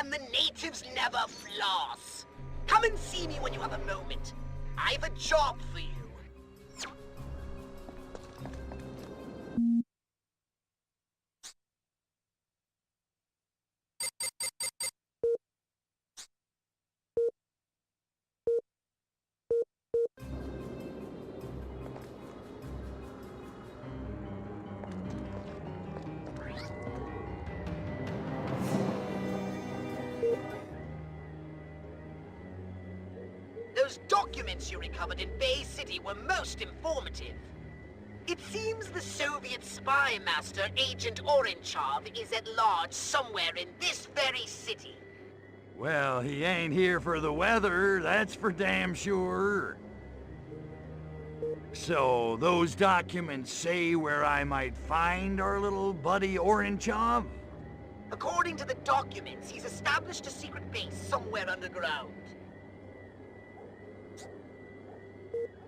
and the natives never floss. Come and see me when you have a moment. I've a job for you. Those documents you recovered in Bay City were most informative. It seems the Soviet spy master, Agent Oranchov, is at large somewhere in this very city. Well, he ain't here for the weather, that's for damn sure. So, those documents say where I might find our little buddy Oranchov? According to the documents, he's established a secret base somewhere underground.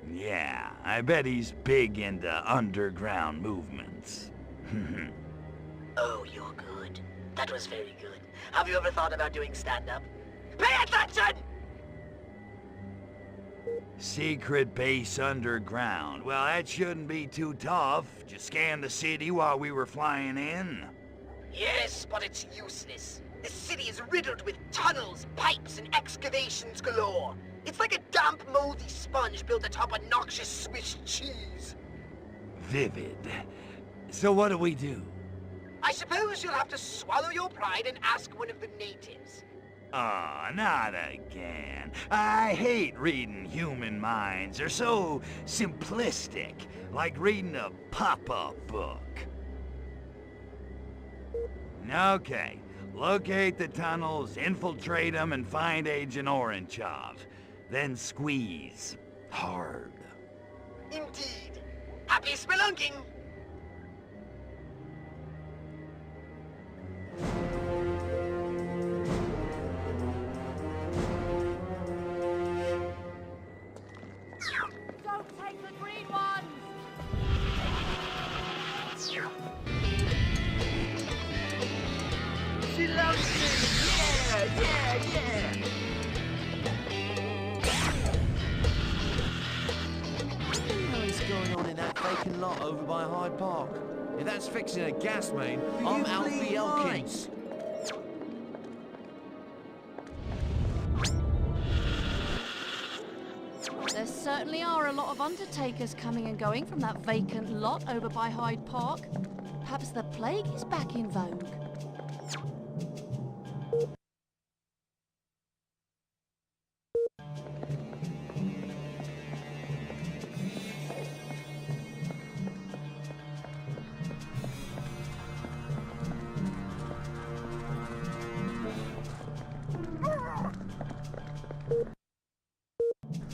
Yeah, I bet he's big into underground movements. Oh, you're good. That was very good. Have you ever thought about doing stand-up? Pay attention! Secret base underground. Well, that shouldn't be too tough. Just scan the city while we were flying in. Yes, but it's useless. This city is riddled with tunnels, pipes, and excavations galore. It's like a damp, moldy sponge built atop a noxious Swiss cheese. Vivid. So what do we do? I suppose you'll have to swallow your pride and ask one of the natives. Aw, not again. I hate reading human minds. They're so simplistic, like reading a pop-up book. Okay, locate the tunnels, infiltrate them, and find Agent Oranchov. Then squeeze. Hard. Indeed. Happy spelunking! Don't take the green ones! She loves me! Yeah! Going on in that vacant lot over by Hyde Park. If that's fixing a gas main, I'm Albio. There certainly are a lot of undertakers coming and going from that vacant lot over by Hyde Park. Perhaps the plague is back in vogue.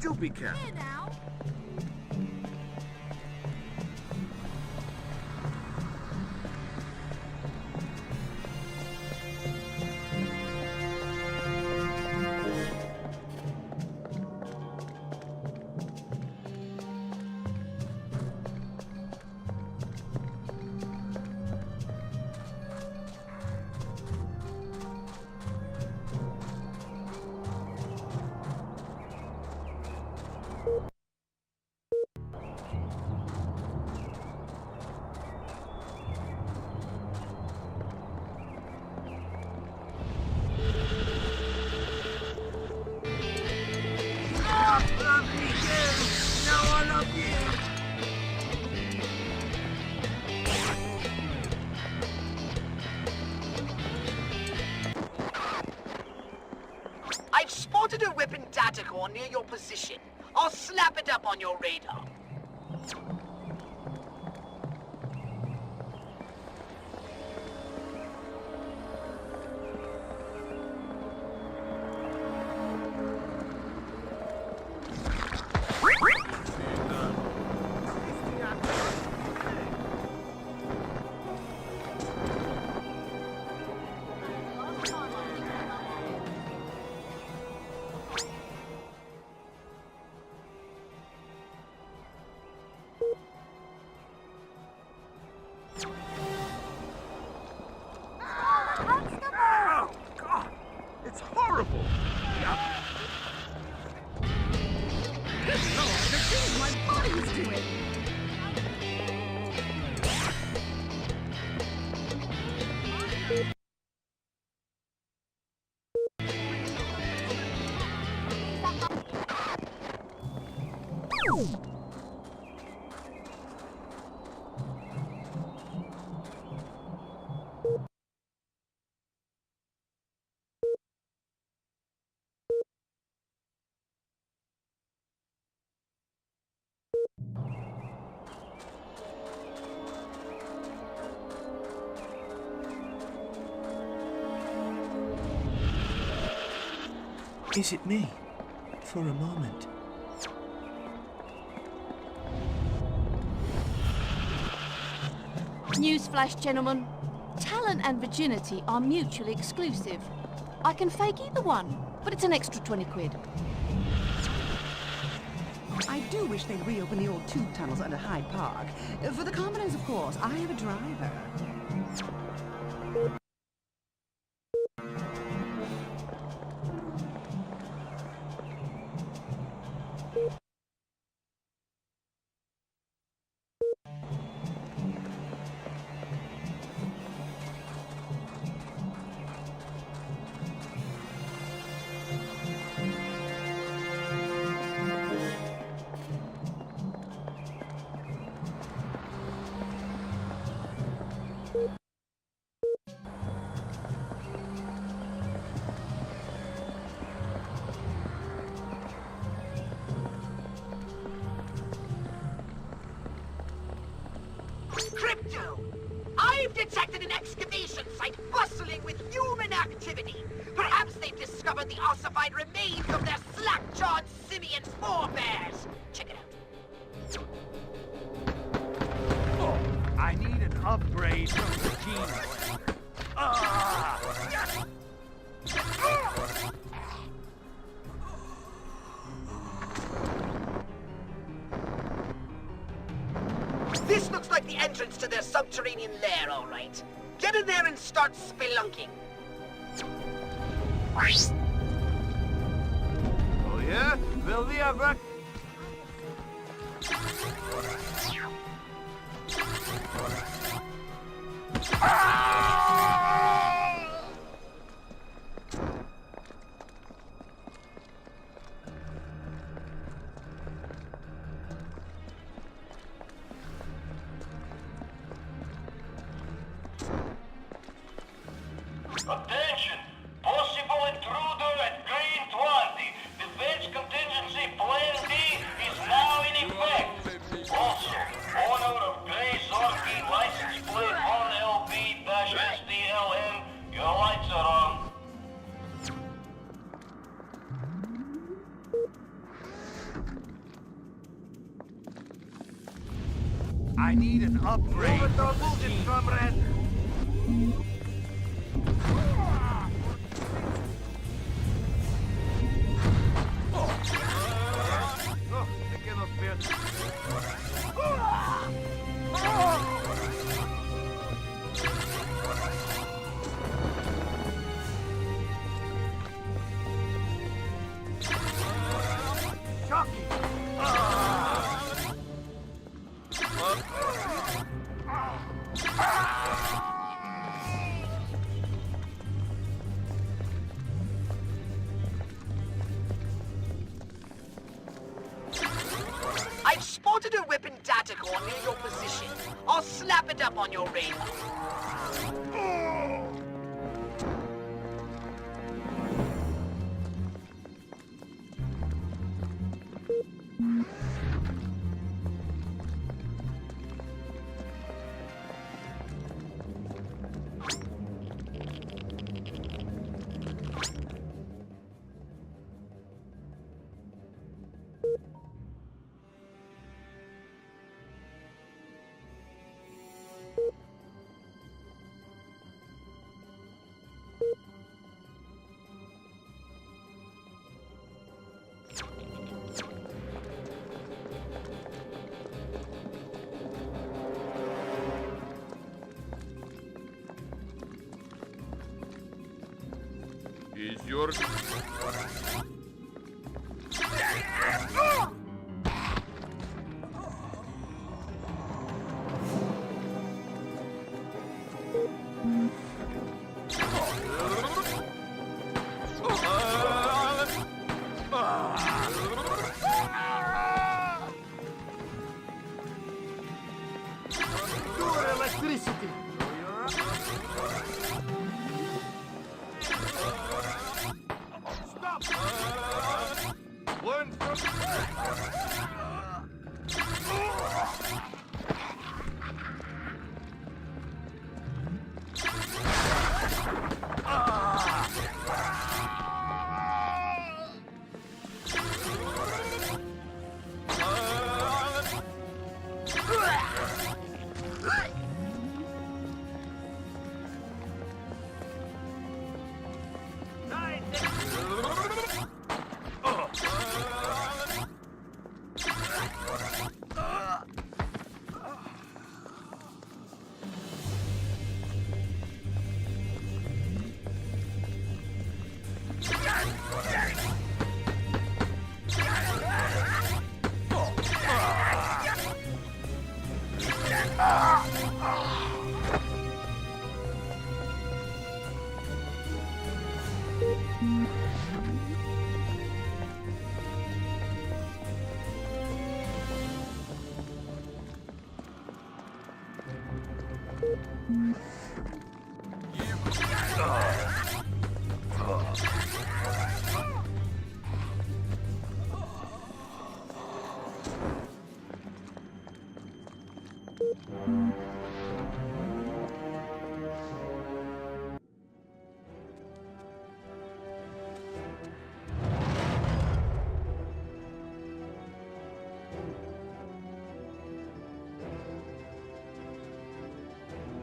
Do be careful. Here now. I've spotted a weapon data core near your position. I'll snap it up on your radar. Is it me? For a moment. Newsflash, gentlemen. Talent and virginity are mutually exclusive. I can fake either one, but it's an extra 20 quid. I do wish they'd reopen the old tube tunnels under Hyde Park. For the commoners, of course. I have a driver. Crypto! I've detected an excavation site bustling with human activity. Perhaps they've discovered the ossified remains of their slack-jawed simian forebears. Check it out. Oh, I need an upgrade from the gene. Ah! This looks like the entrance to their subterranean lair, all right. Get in there and start spelunking. Oh yeah? Will we ever? Attention! Possible intruder at Green 20. Defense contingency plan D is now in effect. Also, owner of Grey Zorky license plate 1LB-SDLN, your lights are on. I need an upgrade Over from the the bullshit, gene. comrade! Oh, I cannot bear this. Shocking! I've spotted a weapon datacore near your position. I'll slap it up on your radar. Is your...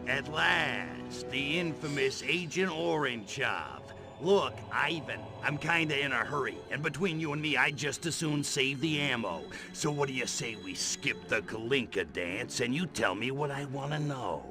At last, the infamous Agent Orange job. Look, Ivan, I'm kinda in a hurry, and between you and me, I'd just as soon save the ammo. So what do you say we skip the Kalinka dance and you tell me what I wanna know?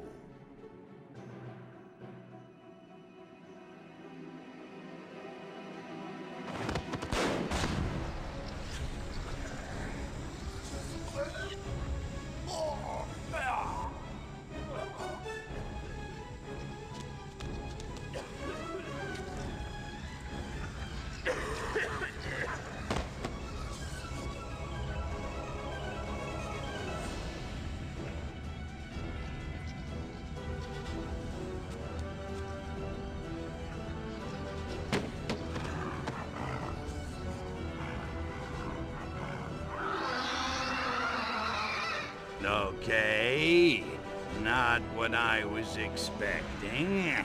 Okay, not what I was expecting.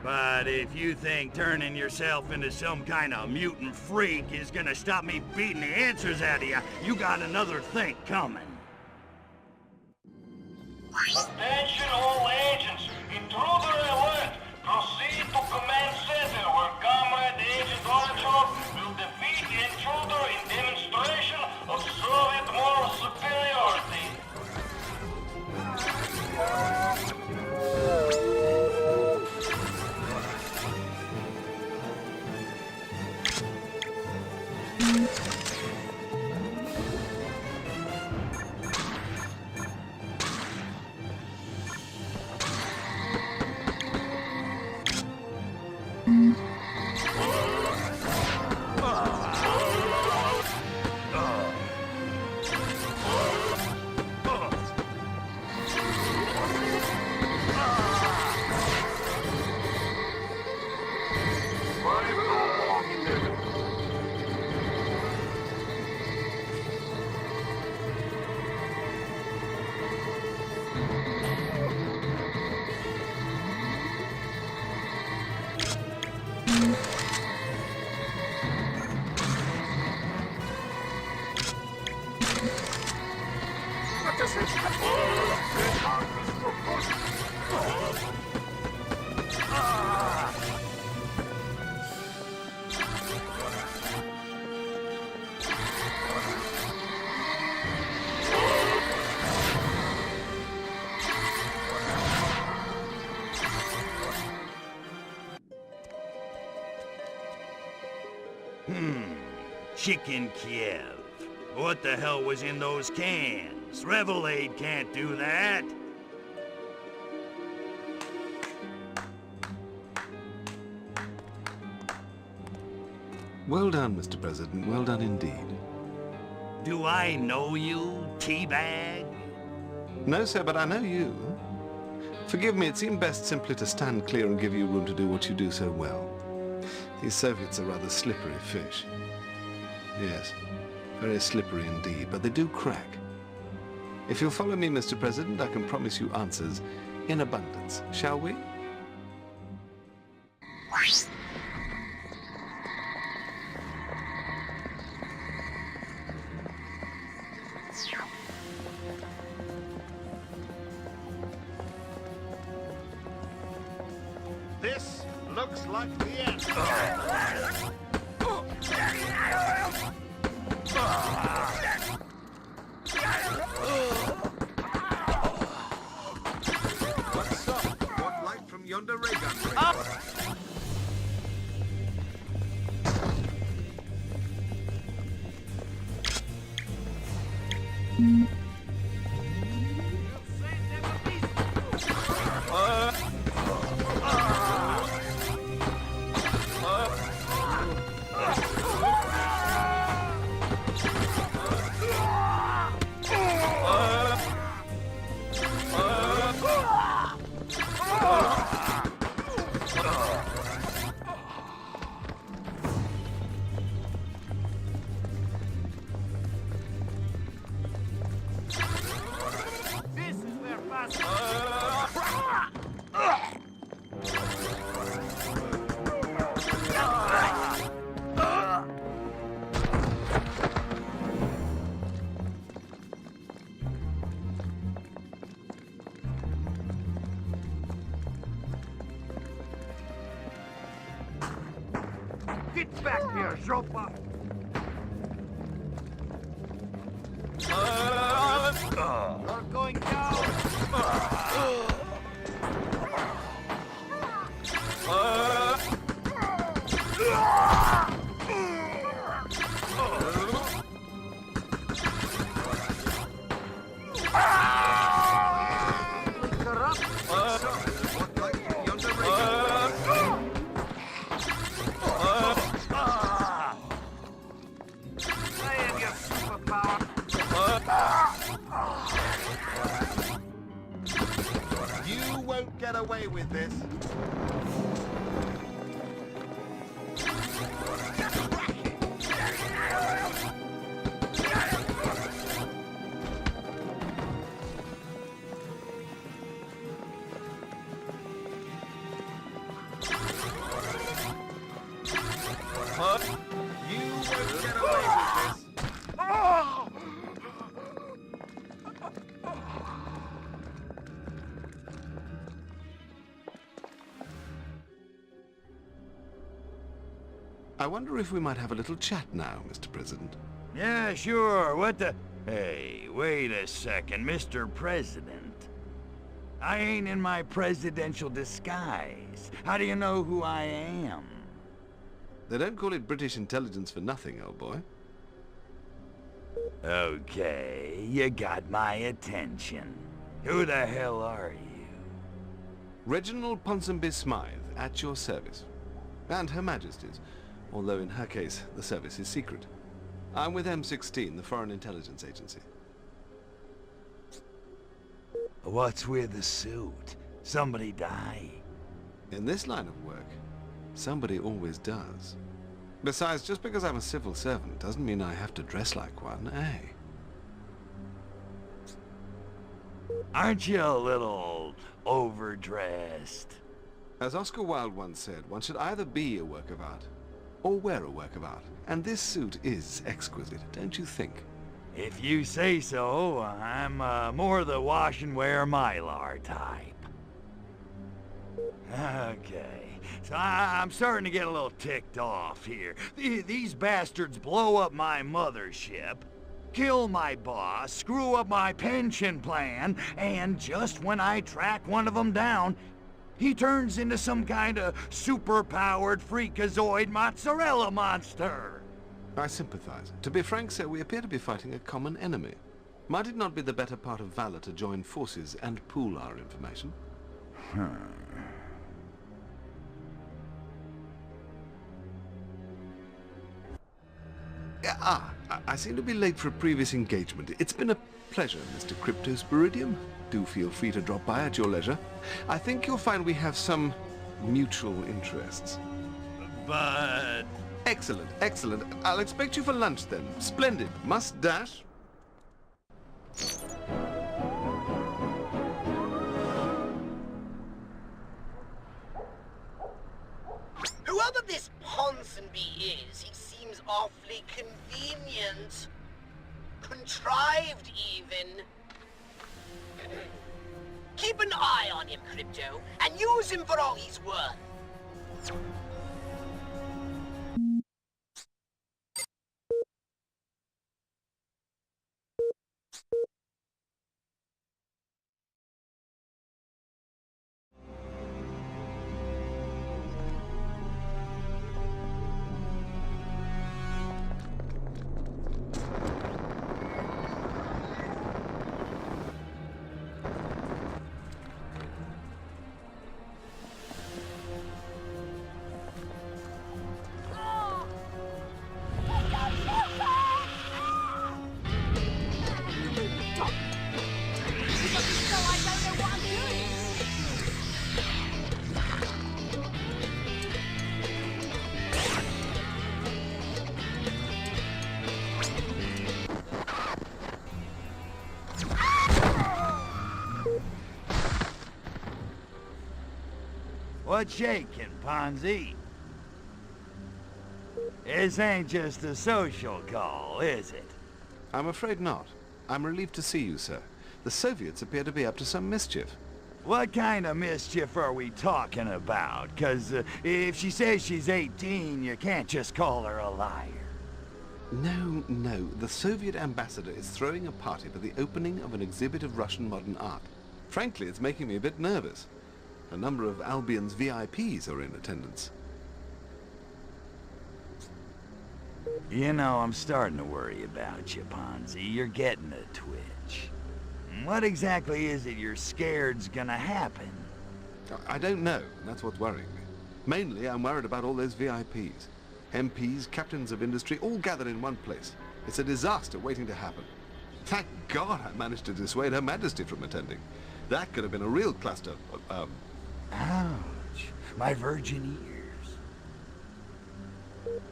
But if you think turning yourself into some kind of mutant freak is gonna stop me beating the answers out of you, you got another think coming. Attention all agents! Intruder alert! Proceed to command center where Comrade Agent Orange will defeat the intruder in demonstration of Soviet moral superiority. Chicken Kiev. What the hell was in those cans? Revelade can't do that. Well done, Mr. President. Well done indeed. Do I know you, Teabag? No, sir, but I know you. Forgive me, it seemed best simply to stand clear and give you room to do what you do so well. These Soviets are rather slippery fish. Yes, very slippery indeed, but they do crack. If you'll follow me, Mr. President, I can promise you answers in abundance. Shall we? This looks like the end. What's up? What light from yonder ray gun? Get back here, Jopa! You're going down! You won't get away with this. You won't get away with this. I wonder if we might have a little chat now, Mr. President. Yeah, sure. What the... Hey, wait a second, Mr. President. I ain't in my presidential disguise. How do you know who I am? They don't call it British intelligence for nothing, old boy. Okay, you got my attention. Who the hell are you? Reginald Ponsonby Smythe, at your service. And Her Majesty's, although in her case, the service is secret. I'm with M16, the Foreign Intelligence Agency. What's with the suit? Somebody die? In this line of work, somebody always does. Besides, just because I'm a civil servant doesn't mean I have to dress like one, eh? Aren't you a little overdressed? As Oscar Wilde once said, one should either be a work of art or wear a work of art. And this suit is exquisite, don't you think? If you say so, I'm more the wash and wear Mylar type. Okay, so I'm starting to get a little ticked off here. These bastards blow up my mothership, kill my boss, screw up my pension plan, and just when I track one of them down, he turns into some kind of super-powered freakazoid mozzarella monster. I sympathize. To be frank, sir, we appear to be fighting a common enemy. Might it not be the better part of valor to join forces and pool our information? I seem to be late for a previous engagement. It's been a pleasure, Mr. Cryptosporidium. Do feel free to drop by at your leisure. I think you'll find we have some mutual interests. But... Excellent, excellent. I'll expect you for lunch then. Splendid. Must dash. Whoever this Ponsonby is, he seems awfully convenient. Contrived, even. Keep an eye on him, Crypto, and use him for all he's worth. What's shaking, Ponzi? This ain't just a social call, is it? I'm afraid not. I'm relieved to see you, sir. The Soviets appear to be up to some mischief. What kind of mischief are we talking about? 'Cause if she says she's 18, you can't just call her a liar. No. The Soviet ambassador is throwing a party for the opening of an exhibit of Russian modern art. Frankly, it's making me a bit nervous. A number of Albion's VIPs are in attendance. You know, I'm starting to worry about you, Ponzi. You're getting a twitch. What exactly is it you're scared's gonna happen? I don't know, and that's what's worrying me. Mainly, I'm worried about all those VIPs. MPs, captains of industry, all gathered in one place. It's a disaster waiting to happen. Thank God I managed to dissuade Her Majesty from attending. That could have been a real cluster. Ouch. My virgin ears.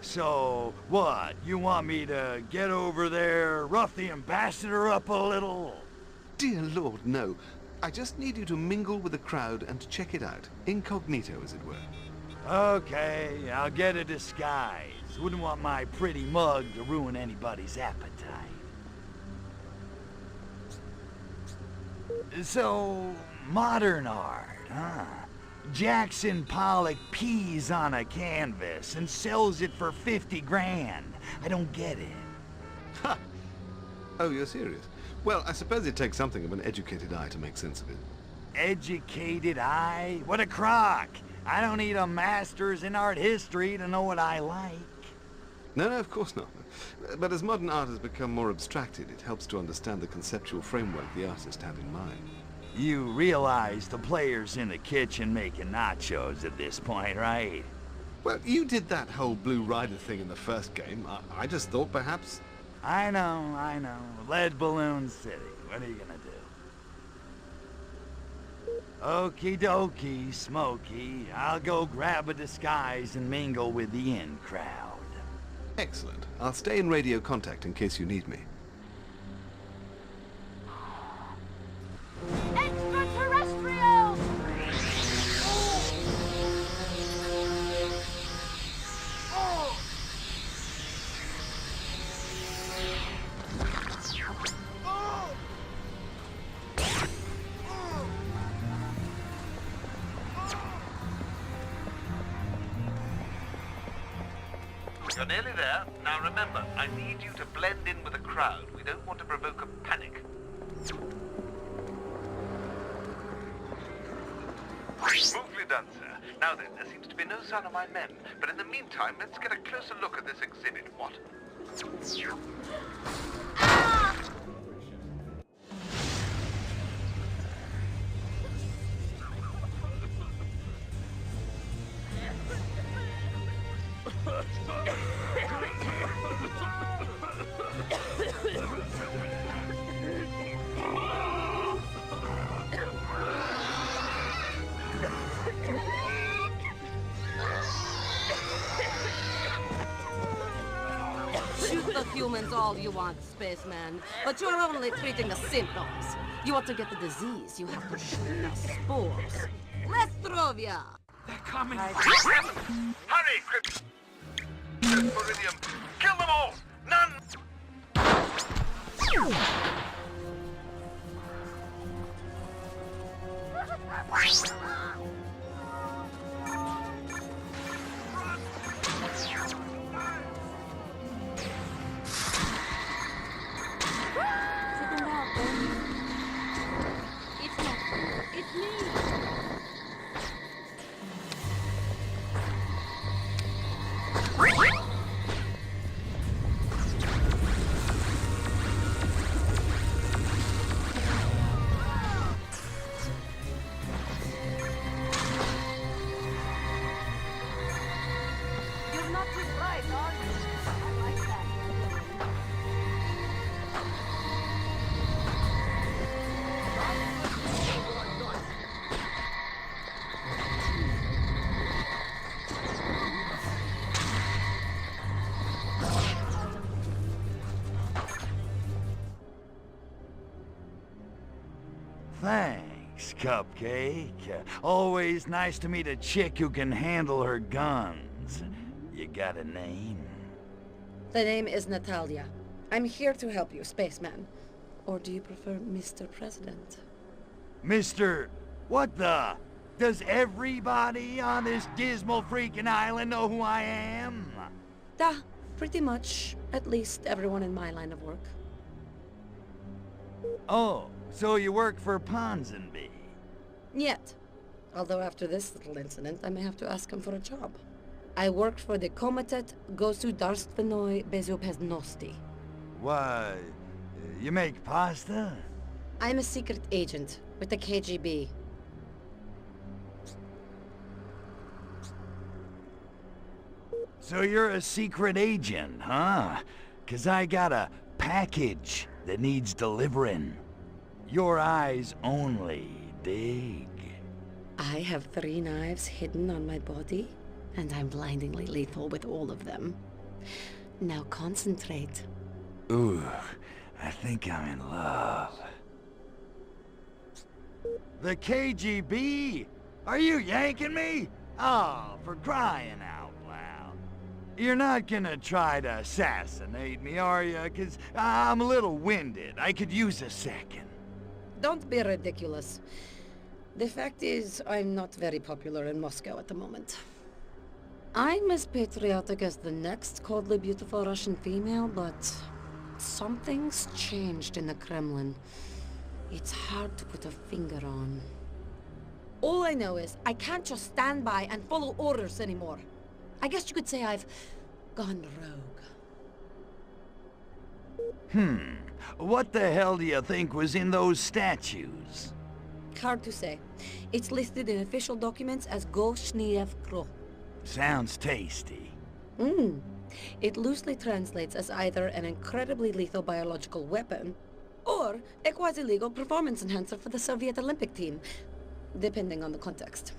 So, what? You want me to get over there, rough the ambassador up a little? Dear Lord, no. I just need you to mingle with the crowd and to check it out. Incognito, as it were. Okay, I'll get a disguise. Wouldn't want my pretty mug to ruin anybody's appetite. So, modern art, huh? Jackson Pollock pees on a canvas and sells it for 50 grand. I don't get it. Ha! Oh, you're serious? Well, I suppose it takes something of an educated eye to make sense of it. Educated eye? What a crock! I don't need a master's in art history to know what I like. No, of course not. But as modern art has become more abstracted, it helps to understand the conceptual framework the artist had in mind. You realize the player's in the kitchen making nachos at this point, right? Well, you did that whole Blue Rider thing in the first game. I just thought perhaps... I know. Lead Balloon City. What are you gonna do? Okie dokie, Smokey. I'll go grab a disguise and mingle with the in crowd. Excellent. I'll stay in radio contact in case you need me. Extraterrestrials! You're nearly there. Now remember, I need you to blend in with the crowd. We don't want to provoke a panic. Smoothly done, sir. Now then, there seems to be no sign of my men. But in the meantime, let's get a closer look at this exhibit. What? Shoot the humans all you want, spaceman, but you're only treating the symptoms. You want to get the disease, you have to shoot the spores. Lestrovia! They're coming! Hurry, Crypt! Meridium! Kill them all! None! It's me! You're not too bright, are you? I like that. Thanks. Thanks, Cupcake. Always nice to meet a chick who can handle her guns. You got a name? The name is Natalia. I'm here to help you, spaceman. Or do you prefer Mr. President? Mr. What the? Does everybody on this dismal freaking island know who I am? Pretty much. At least everyone in my line of work. Oh, so you work for Ponsonby? Yet. Although after this little incident, I may have to ask him for a job. I work for the Komitet Gosudarstvenoi Bezopeznosti. Why, you make pasta? I'm a secret agent with the KGB. So you're a secret agent, huh? 'Cause I got a package that needs delivering. Your eyes only, dig? I have 3 knives hidden on my body, and I'm blindingly lethal with all of them. Now concentrate. Ooh, I think I'm in love. The KGB? Are you yanking me? Oh, for crying out loud. You're not gonna try to assassinate me, are you? 'Cause I'm a little winded. I could use a second. Don't be ridiculous. The fact is, I'm not very popular in Moscow at the moment. I'm as patriotic as the next coldly beautiful Russian female, but something's changed in the Kremlin. It's hard to put a finger on. All I know is I can't just stand by and follow orders anymore. I guess you could say I've gone rogue. What the hell do you think was in those statues? Hard to say. It's listed in official documents as Goshniev Kro. Sounds tasty. It loosely translates as either an incredibly lethal biological weapon or a quasi-legal performance enhancer for the Soviet Olympic team, depending on the context.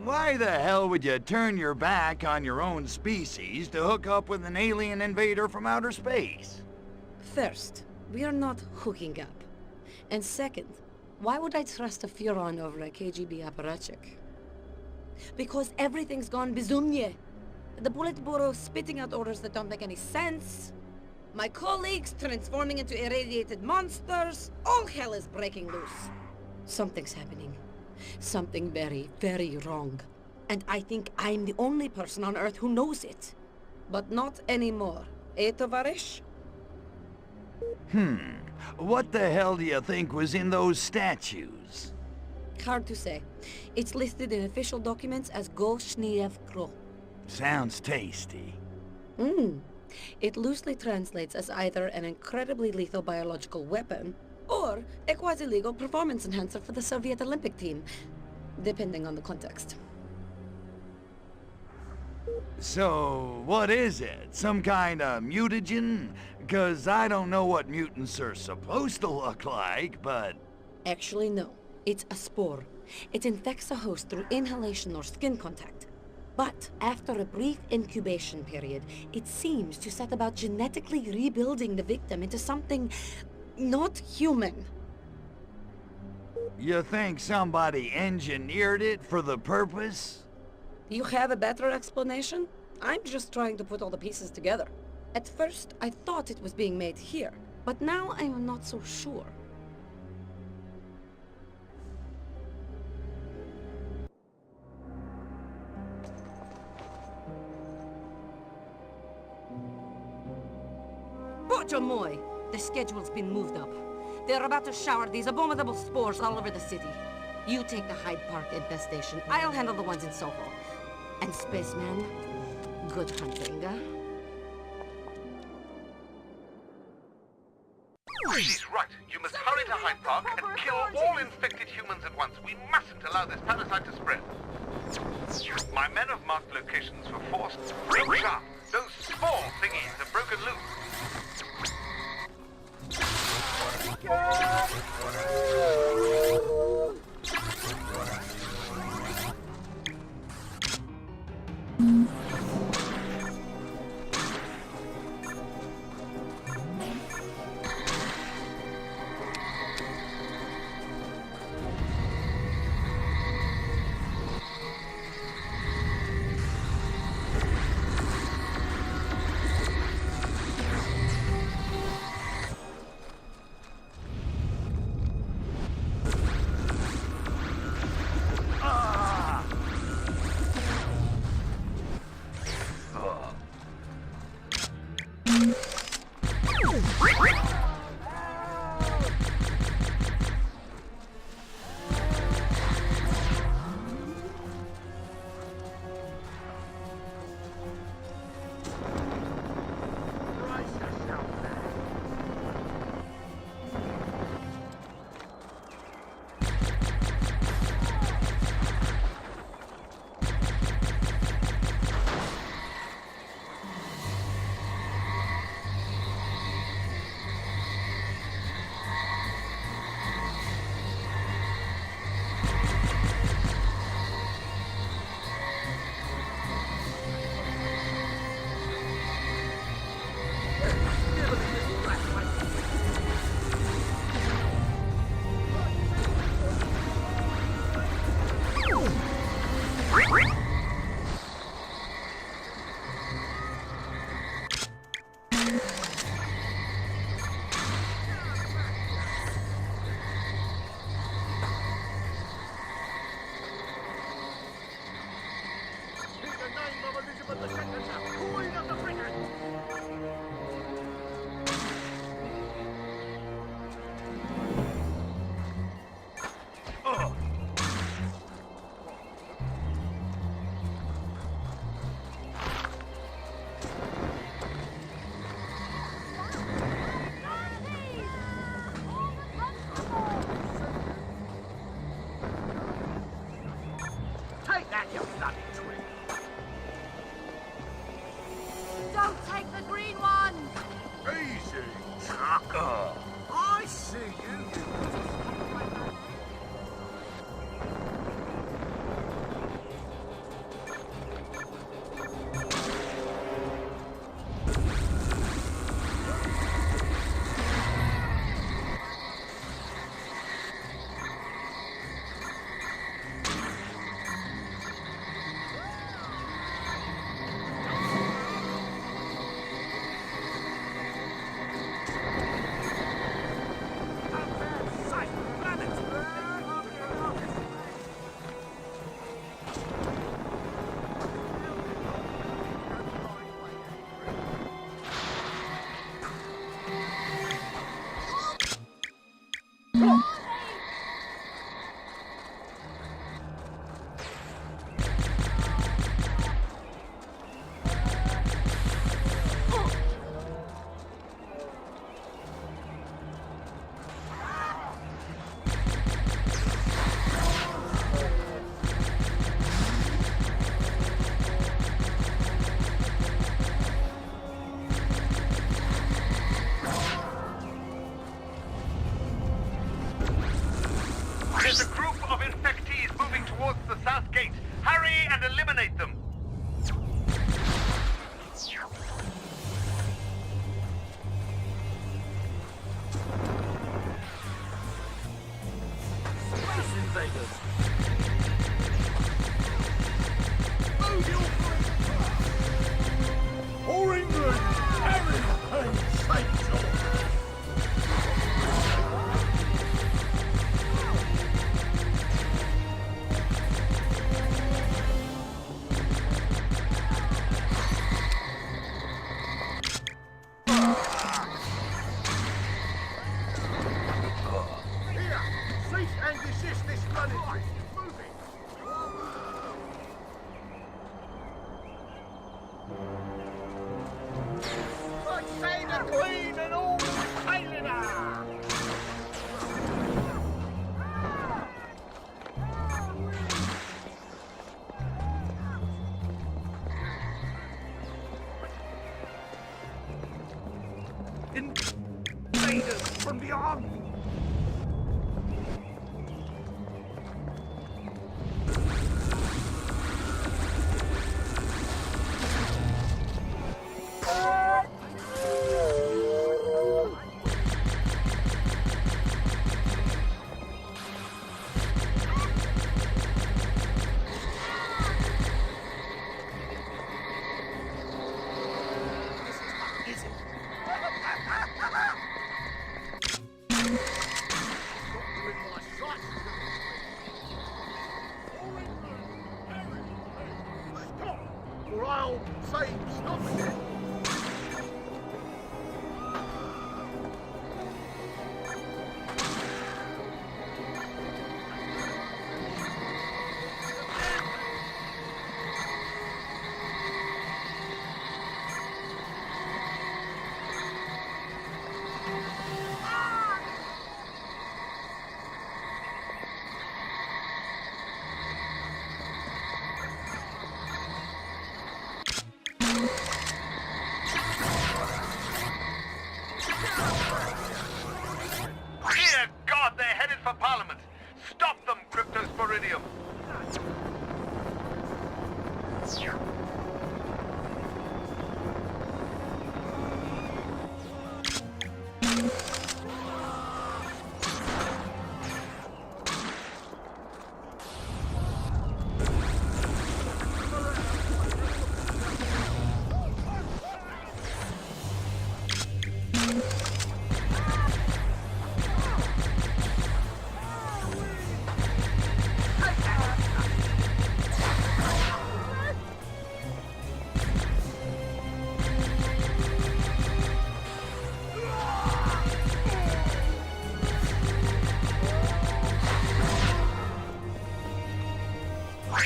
Why the hell would you turn your back on your own species to hook up with an alien invader from outer space? First, we are not hooking up. And second, why would I trust a Furon over a KGB apparatchik? Because everything's gone bizumnie. The Politburo spitting out orders that don't make any sense. My colleagues transforming into irradiated monsters. All hell is breaking loose. Something's happening. Something very, very wrong. And I think I'm the only person on Earth who knows it. But not anymore. Eh, Tovarish? What the hell do you think was in those statues? Hard to say. It's listed in official documents as Goshniev Kro. Sounds tasty. It loosely translates as either an incredibly lethal biological weapon or a quasi-legal performance enhancer for the Soviet Olympic team, depending on the context. So, what is it? Some kind of mutagen? 'Cause I don't know what mutants are supposed to look like, but... Actually, no. It's a spore. It infects a host through inhalation or skin contact. But after a brief incubation period, it seems to set about genetically rebuilding the victim into something not human. You think somebody engineered it for the purpose? You have a better explanation? I'm just trying to put all the pieces together. At first, I thought it was being made here, but now I'm not so sure. Bojomoy! The schedule's been moved up. They're about to shower these abominable spores all over the city. You take the Hyde Park infestation. I'll handle the ones in Soho. And spaceman, good hunting, She's right. You must hurry to Hyde Park and kill all infected humans at once. We mustn't allow this parasite to spread. My men have marked locations for forced... Look sharp! Those spore thingies have broken loose. Don't take the green one! Easy, trucker. I see you. There's a group of infectees moving towards the south gate. Hurry and eliminate them. Space invaders. Or England, Harry and St. George. Invaders from beyond. Or I'll say stop again.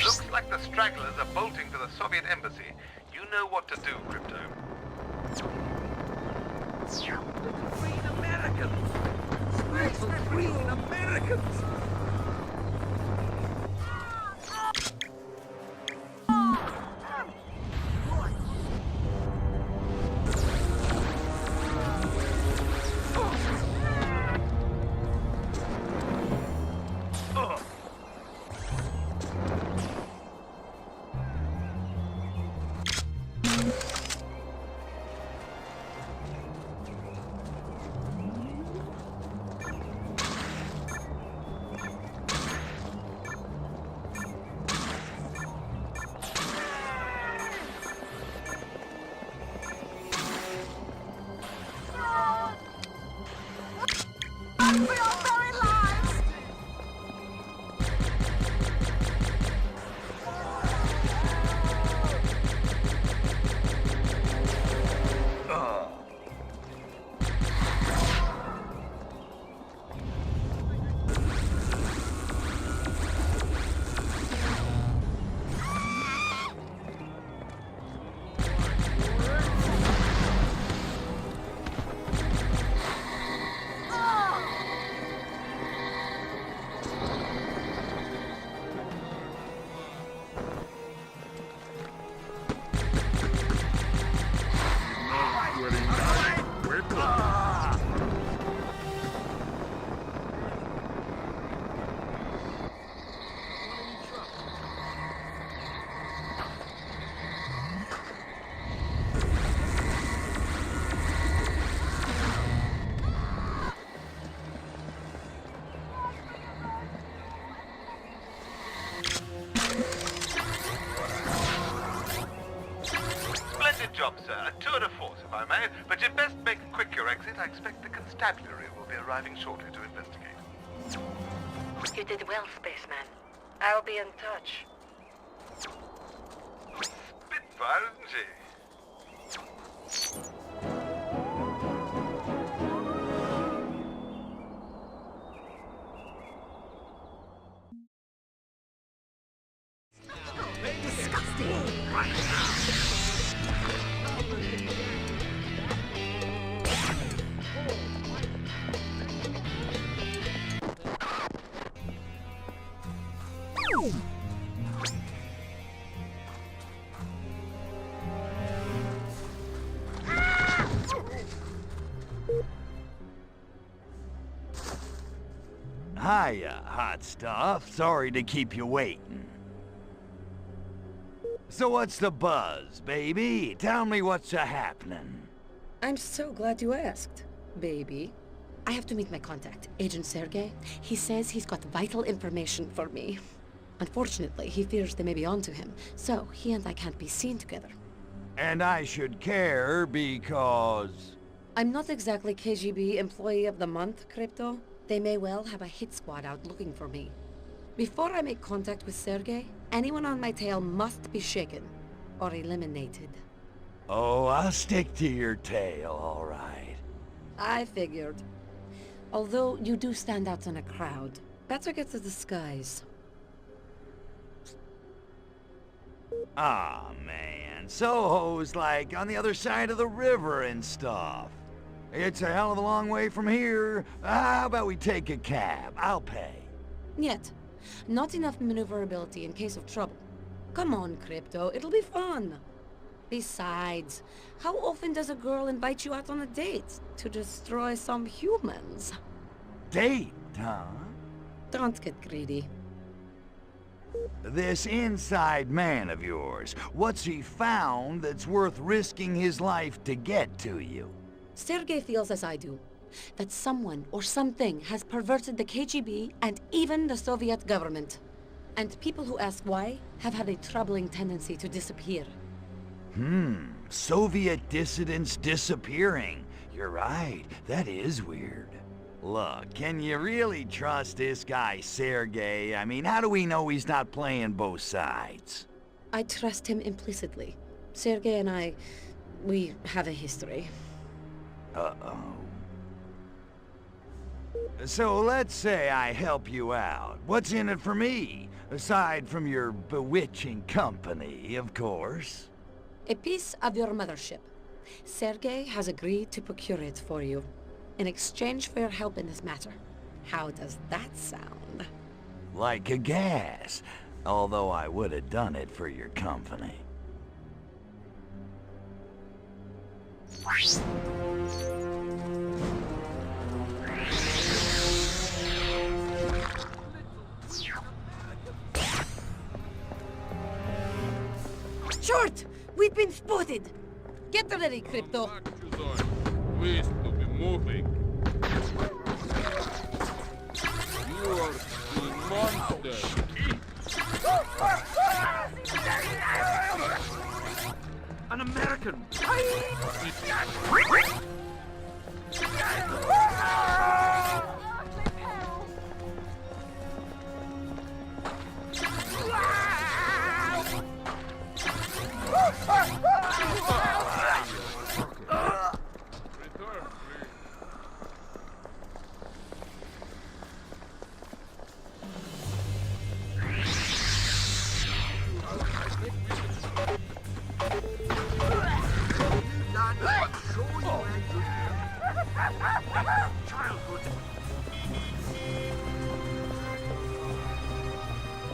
Looks like the stragglers are bolting to the Soviet embassy. You know what to do, Crypto. Green Americans! Little green Americans! Job, sir. A tour de force, if I may. But you'd best make quick your exit. I expect the constabulary will be arriving shortly to investigate. You did well, spaceman. I'll be in touch. Spitfire, isn't she? Hiya, hot stuff. Sorry to keep you waiting. So what's the buzz, baby? Tell me what's a-happening. I'm so glad you asked, baby. I have to meet my contact, Agent Sergei. He says he's got vital information for me. Unfortunately, he fears they may be onto him, so he and I can't be seen together. And I should care because... I'm not exactly KGB Employee of the Month, Crypto. They may well have a hit squad out looking for me. Before I make contact with Sergei, anyone on my tail must be shaken or eliminated. Oh, I'll stick to your tail, all right. I figured. Although you do stand out in a crowd, better get a disguise. Aw, man. Soho's like on the other side of the river and stuff. It's a hell of a long way from here. How about we take a cab? I'll pay. Yet, not enough maneuverability in case of trouble. Come on, Crypto, it'll be fun. Besides, how often does a girl invite you out on a date to destroy some humans? Date, huh? Don't get greedy. This inside man of yours, what's he found that's worth risking his life to get to you? Sergei feels as I do, that someone or something has perverted the KGB and even the Soviet government. And people who ask why have had a troubling tendency to disappear. Soviet dissidents disappearing. You're right, that is weird. Look, can you really trust this guy, Sergei? I mean, how do we know he's not playing both sides? I trust him implicitly. Sergei and I, we have a history. Uh-oh. So let's say I help you out. What's in it for me? Aside from your bewitching company, of course. A piece of your mothership. Sergei has agreed to procure it for you, in exchange for your help in this matter. How does that sound? Like a gas. Although I would have done it for your company. Short! We've been spotted! Get ready, Crypto! Please to be moving. You are the monster. An American!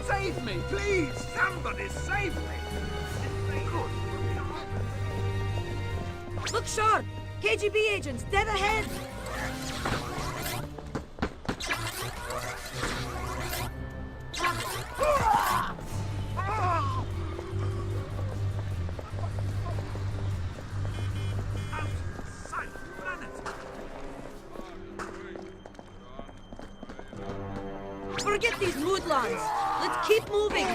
Save me, please! Somebody save me! Look sharp! KGB agents, dead ahead! Forget these moodlons! Let's keep moving!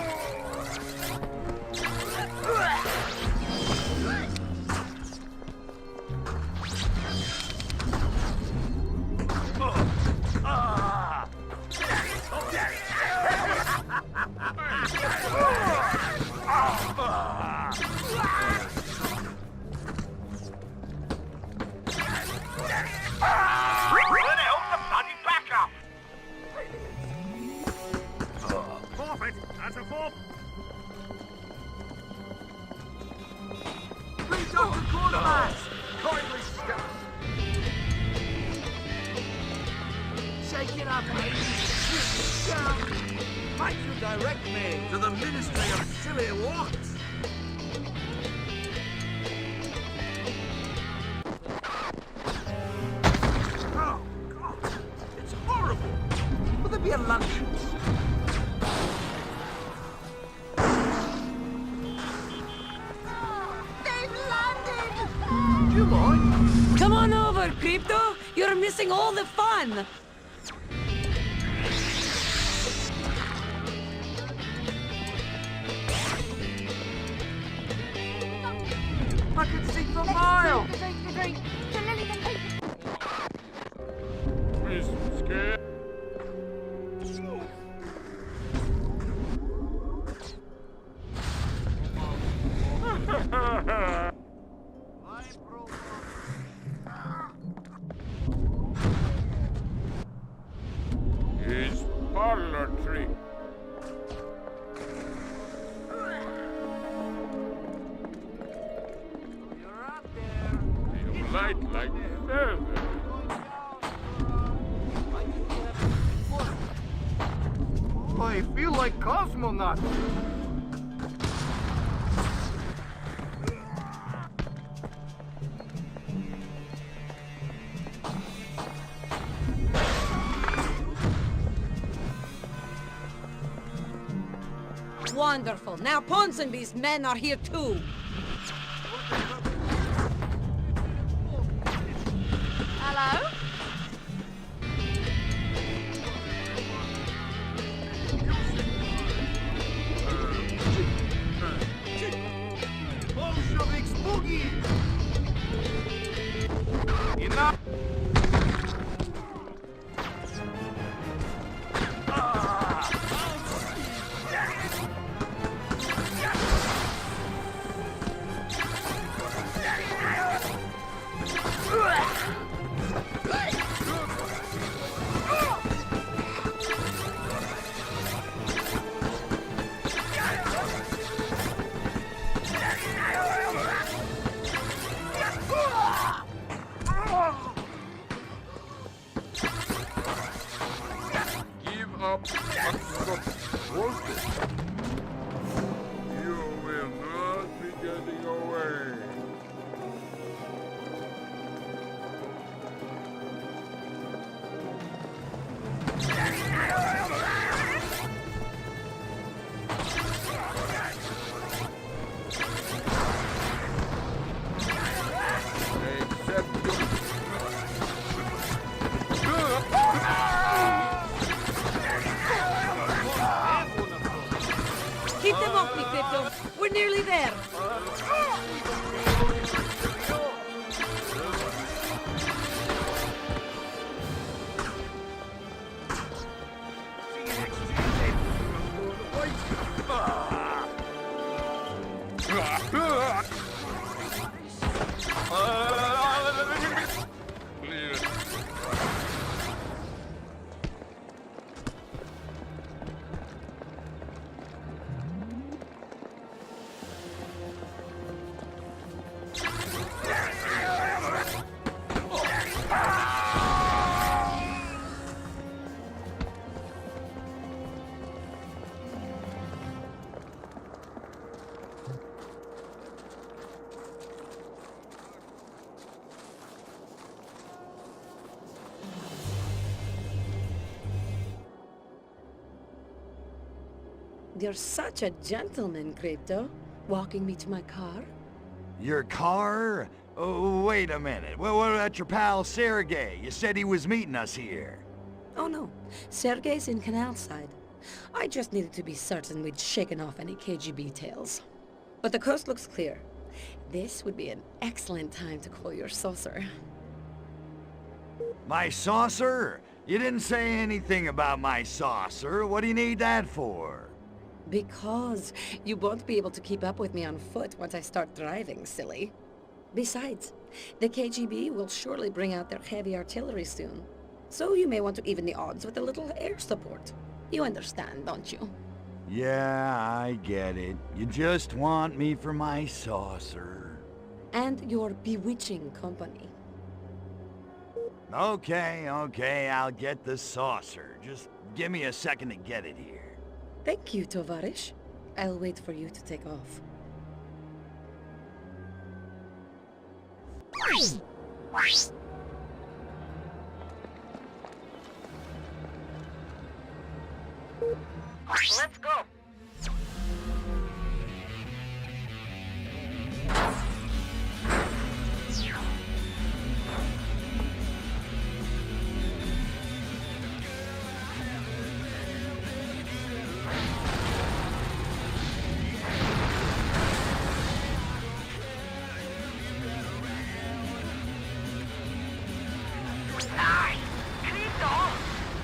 Direct me to the Ministry of Silly Walks. Oh, God. It's horrible. Will there be a luncheon? They've landed! You mind? Come on over, Crypto! You're missing all the fun! I can see for miles. He's scared. His parlor trick. Light like feather. I feel like cosmonaut. Wonderful. Now Ponsonby's men are here too. Hello? Bolshevik spooky! Enough! You will not be getting away. Keep them off me, Crypto. We're nearly there. You're such a gentleman, Crypto. Walking me to my car? Your car? Oh, wait a minute. What about your pal Sergey? You said he was meeting us here. Oh no, Sergey's in Canal Side. I just needed to be certain we'd shaken off any KGB tails. But the coast looks clear. This would be an excellent time to call your saucer. My saucer? You didn't say anything about my saucer. What do you need that for? Because you won't be able to keep up with me on foot once I start driving, silly. Besides, the KGB will surely bring out their heavy artillery soon. So you may want to even the odds with a little air support. You understand, don't you? Yeah, I get it. You just want me for my saucer. And your bewitching company. Okay, I'll get the saucer. Just give me a second to get it here. Thank you, Tovarish. I'll wait for you to take off. Let's go.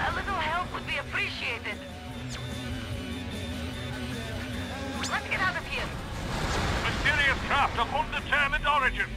A little help would be appreciated. Let's get out of here. Mysterious craft of undetermined origin.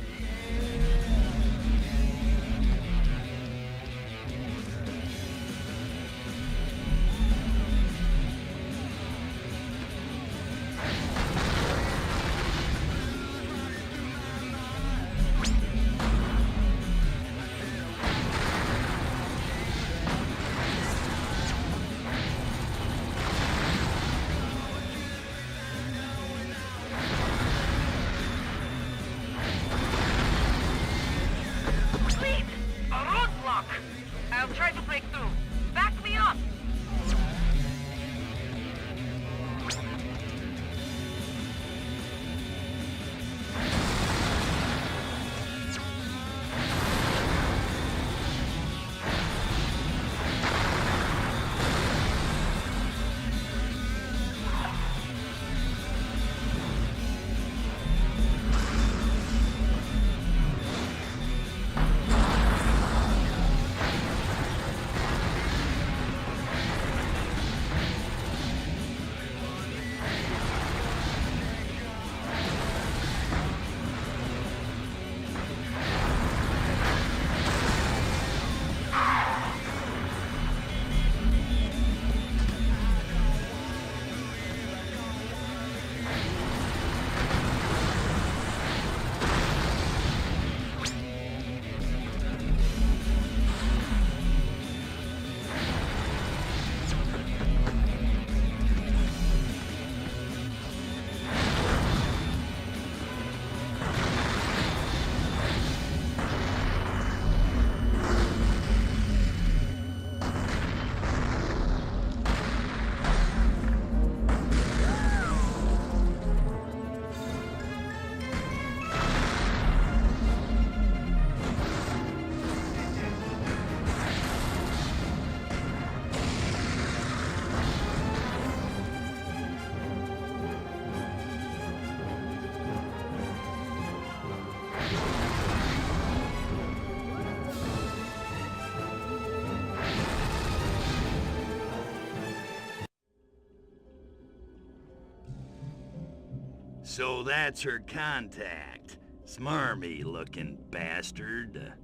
So that's her contact. Smarmy-looking bastard.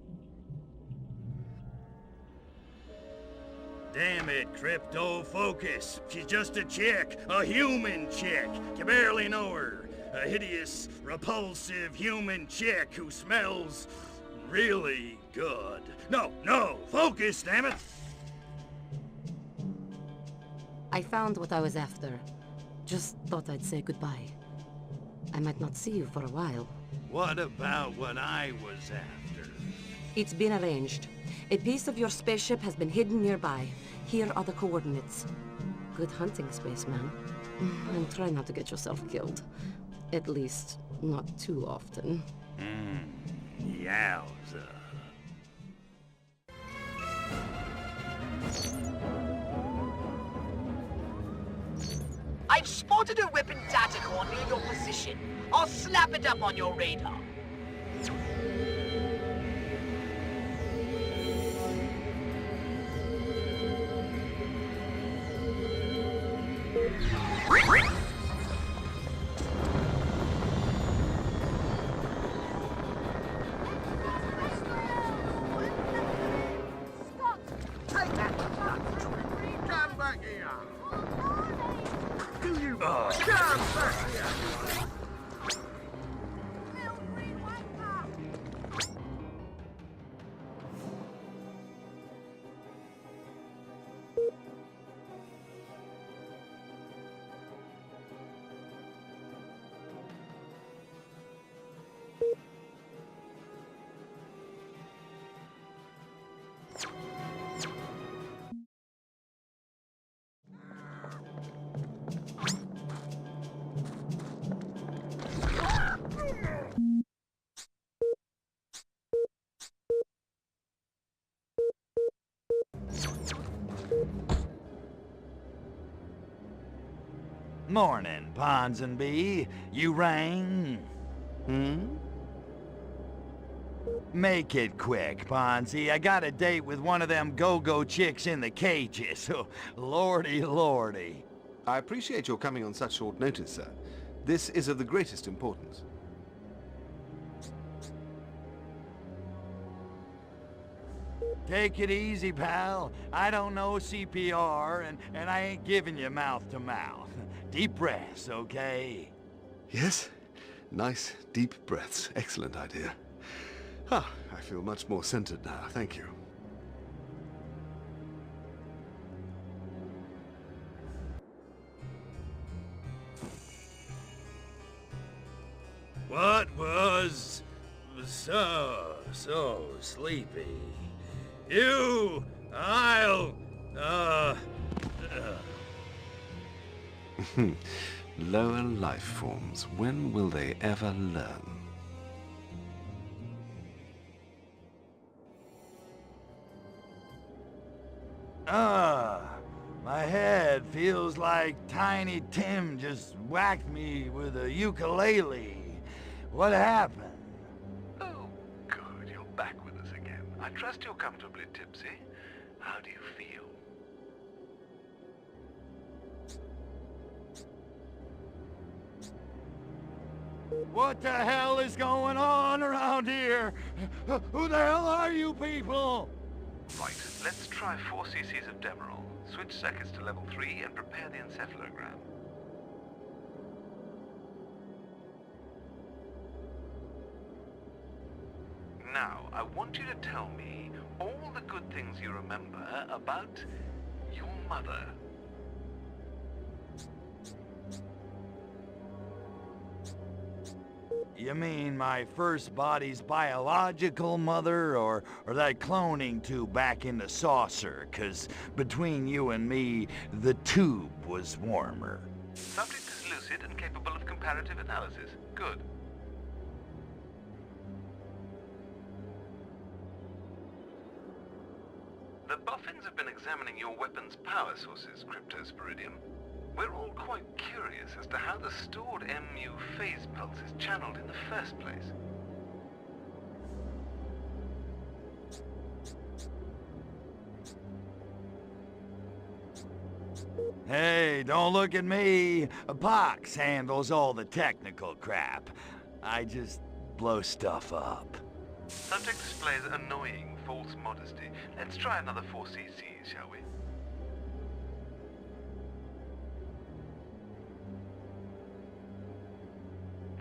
Damn it, Crypto, focus. She's just a chick, a human chick. You barely know her. A hideous, repulsive human chick who smells really good. No, focus, damn it! I found what I was after. Just thought I'd say goodbye. I might not see you for a while. What about what I was after? It's been arranged. A piece of your spaceship has been hidden nearby. Here are the coordinates. Good hunting, spaceman. And try not to get yourself killed. At least, not too often. Yowza. I've spotted a weapon data core near your position. I'll slap it up on your radar. Take that, come back here! Do you come back here! Morning, Ponsonby. You rang? Make it quick, Ponzi. I got a date with one of them go-go chicks in the cages. Oh, lordy. I appreciate your coming on such short notice, sir. This is of the greatest importance. Take it easy, pal. I don't know CPR, and I ain't giving you mouth-to-mouth. Deep breaths, okay? Yes? Nice, deep breaths. Excellent idea. Ah, I feel much more centered now, thank you. What was so sleepy? Lower life forms. When will they ever learn? My head feels like Tiny Tim just whacked me with a ukulele. What happened? Oh, good. You're back with us again. I trust you're comfortably tipsy. How do you feel? What the hell is going on around here? Who the hell are you people? Right, let's try 4 cc's of Demerol. Switch circuits to level 3 and prepare the encephalogram. Now, I want you to tell me all the good things you remember about your mother. You mean my first body's biological mother, or that cloning tube back in the saucer? 'Cause between you and me, the tube was warmer. Subject is lucid and capable of comparative analysis. Good. The Boffins have been examining your weapon's power sources, Cryptosporidium. We're all quite curious as to how the stored MU phase pulse is channeled in the first place. Hey, don't look at me. Pox handles all the technical crap. I just blow stuff up. Subject displays annoying false modesty. Let's try another 4 cc's, shall we?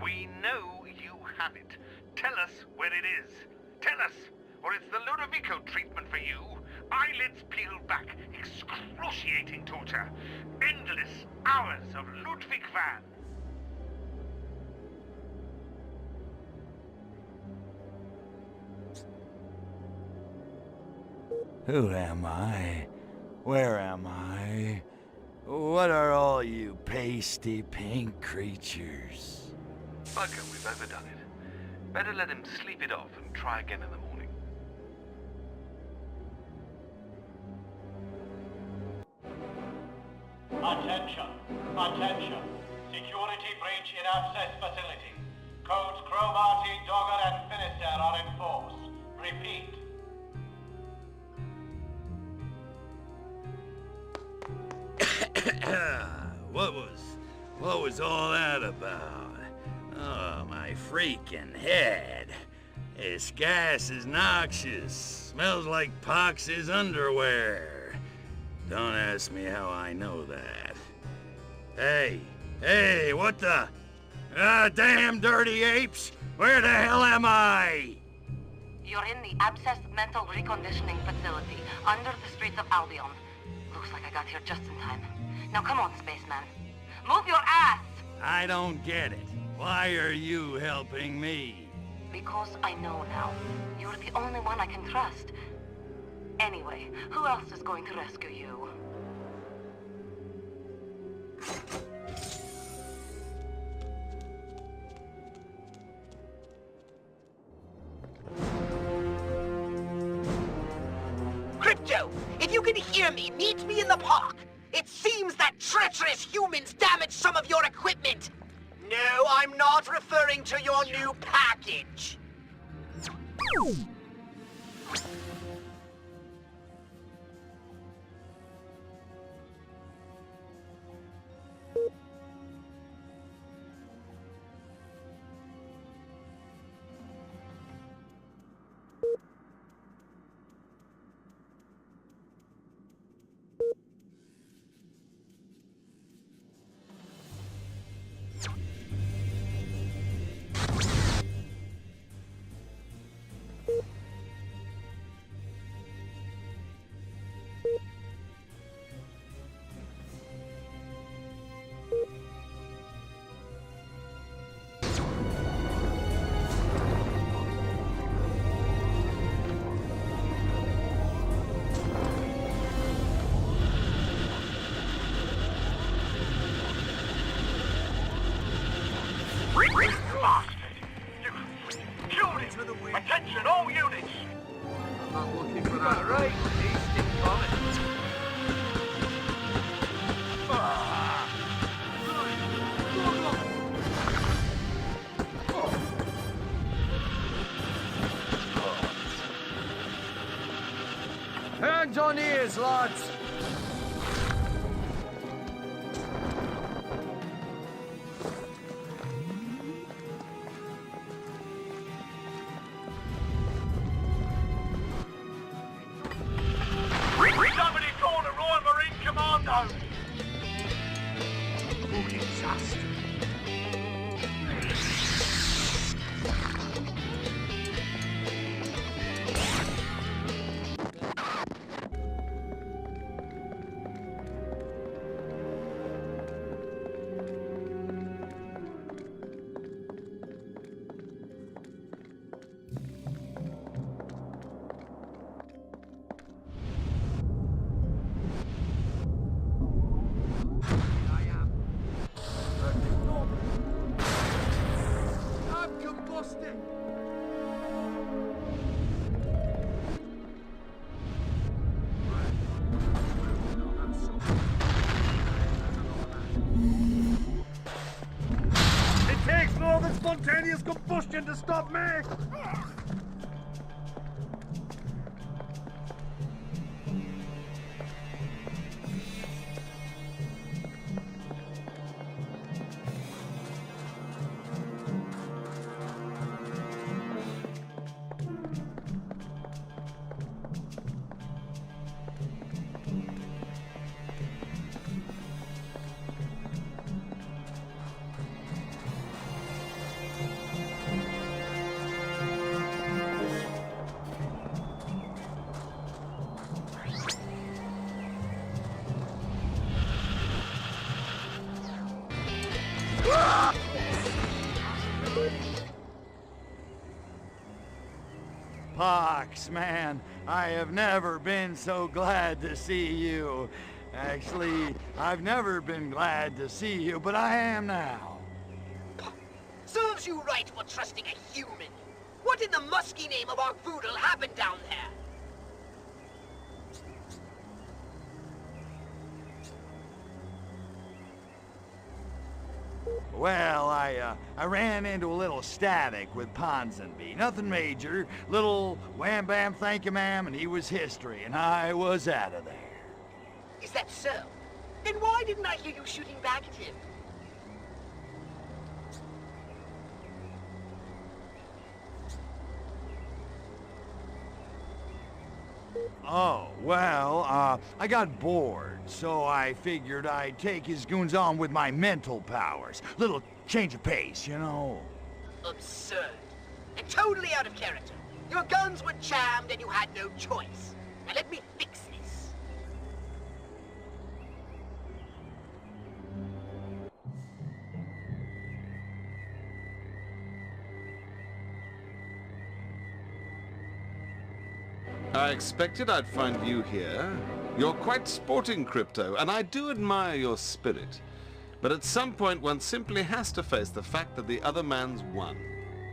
We know you have it. Tell us where it is. Tell us, or it's the Ludovico treatment for you. Eyelids peeled back, excruciating torture. Endless hours of Ludwig van. Who am I? Where am I? What are all you pasty pink creatures? Bugger, we've overdone it. Better let him sleep it off and try again in the morning. Attention! Attention! Security breach in access facility. Codes Cromarty, Dogger, and Finisterre are in force. Repeat. What was all that about? Oh, my freaking head. This gas is noxious. Smells like Pox's underwear. Don't ask me how I know that. Hey, what the? Damn dirty apes! Where the hell am I? You're in the Abscess Mental Reconditioning Facility, under the streets of Albion. Looks like I got here just in time. Now come on, spaceman. Move your ass! I don't get it. Why are you helping me? Because I know now. You're the only one I can trust. Anyway, who else is going to rescue you? Crypto, if you can hear me, meet me in the park. It seems that treacherous humans damaged some of your equipment. No, I'm not referring to your new package. Attention, all units! I'm not looking for that right. Stick on it. Hands on ears, lads! Somebody call the Royal Marine Commandos! Fucking disaster. It takes more than spontaneous combustion to stop me! Pox, man, I have never been so glad to see you. Actually, I've never been glad to see you, but I am now. Serves you right for trusting a human. What in the musky name of our voodoo happened down there? Well, I ran into a little static with Ponsonby. Nothing major. Little wham bam thank you ma'am, and he was history, and I was out of there. Is that so? Then why didn't I hear you shooting back at him? Oh, well, I got bored, so I figured I'd take his goons on with my mental powers. Little change of pace, you know? Absurd. And totally out of character. Your guns were jammed and you had no choice. Now let me fix this. I expected I'd find you here. You're quite sporting, Crypto, and I do admire your spirit. But at some point, one simply has to face the fact that the other man's won.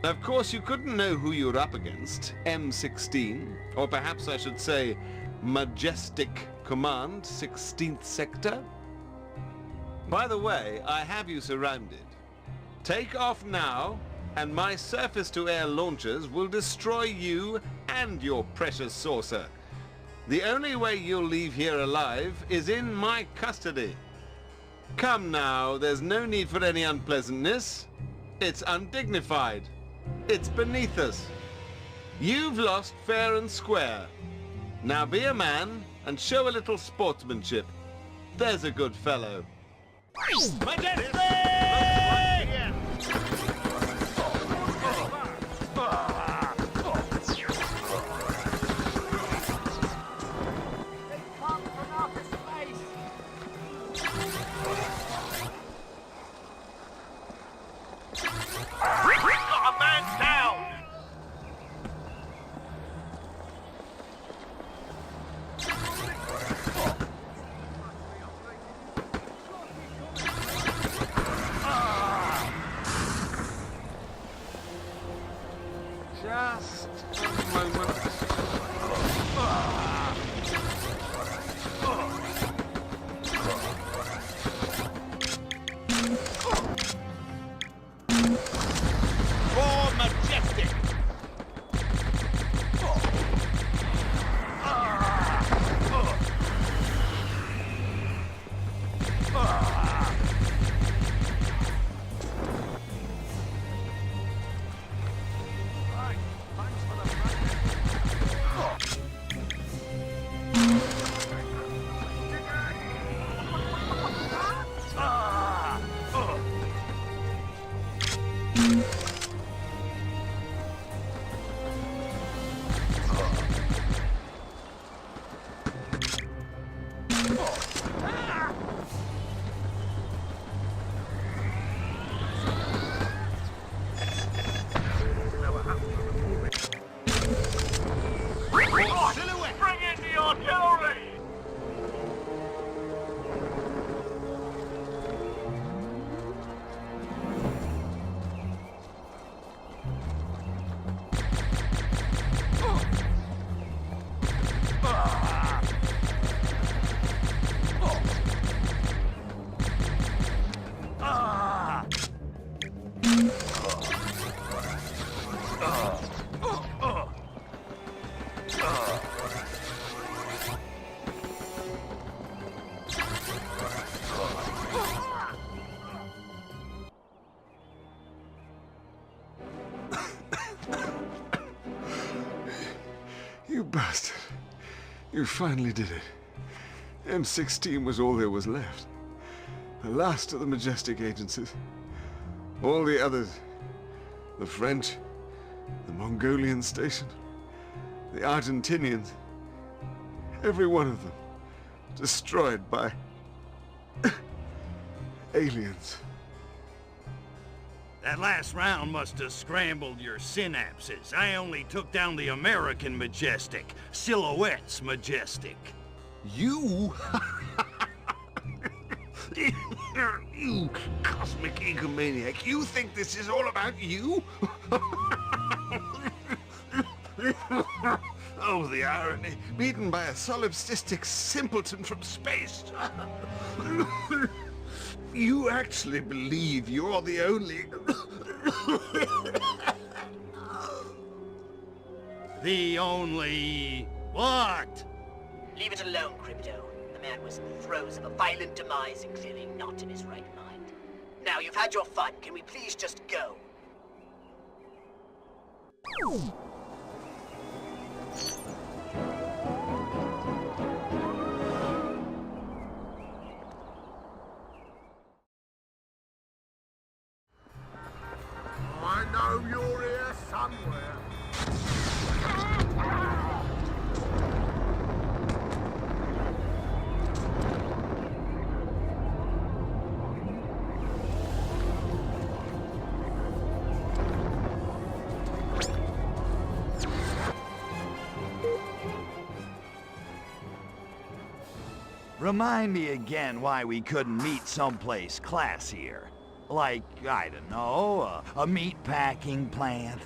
Of course, you couldn't know who you were up against. M16, or perhaps I should say, Majestic Command, 16th Sector. By the way, I have you surrounded. Take off now, and my surface-to-air launchers will destroy you and your precious saucer. The only way you'll leave here alive is in my custody. Come now, there's no need for any unpleasantness. It's undignified. It's beneath us. You've lost fair and square. Now be a man and show a little sportsmanship. There's a good fellow. Majestic! You bastard. You finally did it. M16 was all there was left. The last of the Majestic agencies. All the others. The French, the Mongolian station, the Argentinians. Every one of them destroyed by aliens. That last round must have scrambled your synapses. I only took down the American Majestic. Silhouette's Majestic. You? You cosmic egomaniac. You think this is all about you? Oh, the irony. Beaten by a solipsistic simpleton from space. You actually believe you're the only... The only... what? Leave it alone, Crypto. The man was in the throes of a violent demise and clearly not in his right mind. Now, you've had your fun. Can we please just go? I know you're here somewhere. Remind me again why we couldn't meet someplace classier. Like, I don't know, a meat-packing plant.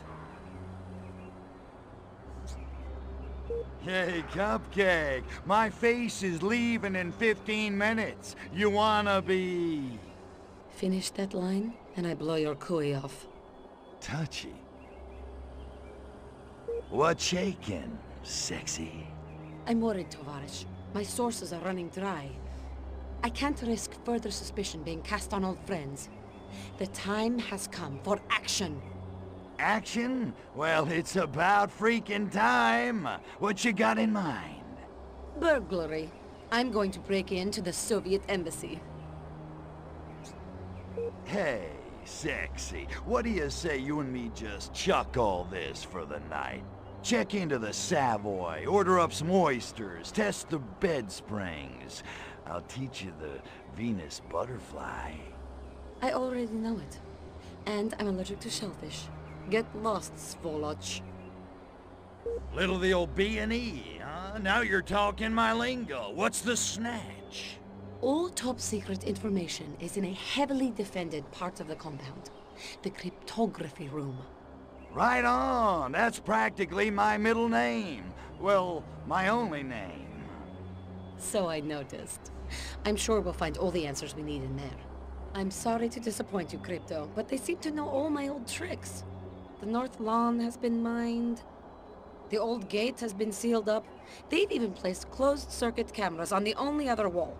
Hey, Cupcake, my face is leaving in 15 minutes. You wanna be... Finish that line, and I blow your cooey off. touchy? What's shaking, sexy? I'm worried, Tovarish. My sources are running dry. I can't risk further suspicion being cast on old friends. The time has come for action. Action? Well, it's about freaking time. What you got in mind? Burglary. I'm going to break into the Soviet embassy. Hey, sexy. What do you say you and me just chuck all this for the night? Check into the Savoy, order up some oysters, test the bed springs. I'll teach you the Venus butterfly. I already know it. And I'm allergic to shellfish. Get lost, Svoloch. Little the old B&E, huh? Now you're talking my lingo. What's the snatch? All top-secret information is in a heavily defended part of the compound. The cryptography room. Right on. That's practically my middle name. Well, my only name. So I noticed. I'm sure we'll find all the answers we need in there. I'm sorry to disappoint you, Crypto, but they seem to know all my old tricks. The north lawn has been mined. The old gate has been sealed up. They've even placed closed-circuit cameras on the only other wall.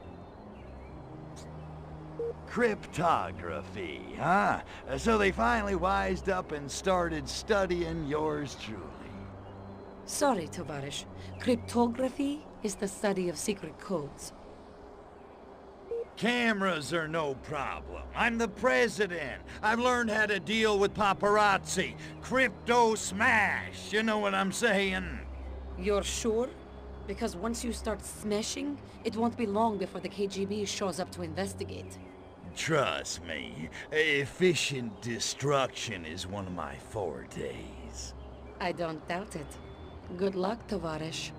Cryptography, huh? So they finally wised up and started studying yours truly. Sorry, Tovarish. Cryptography is the study of secret codes. Cameras are no problem. I'm the president. I've learned how to deal with paparazzi. Crypto smash, you know what I'm saying? You're sure? Because once you start smashing, it won't be long before the KGB shows up to investigate. Trust me, efficient destruction is one of my fortes. I don't doubt it. Good luck, Tovarish.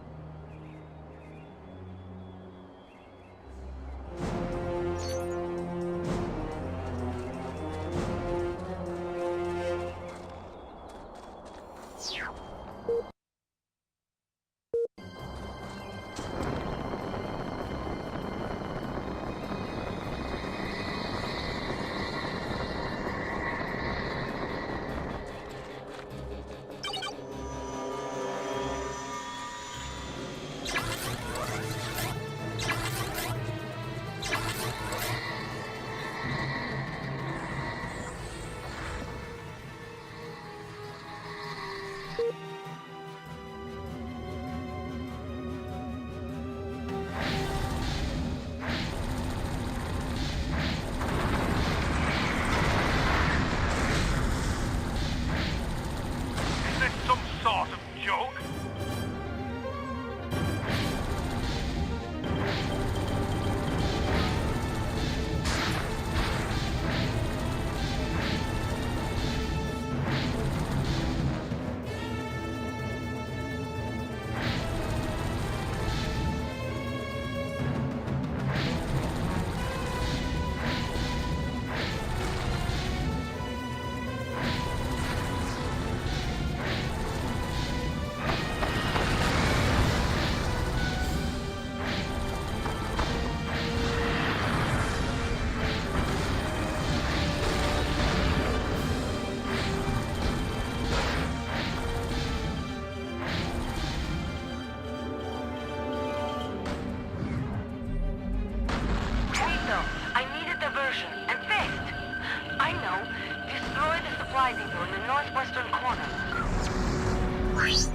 Alright,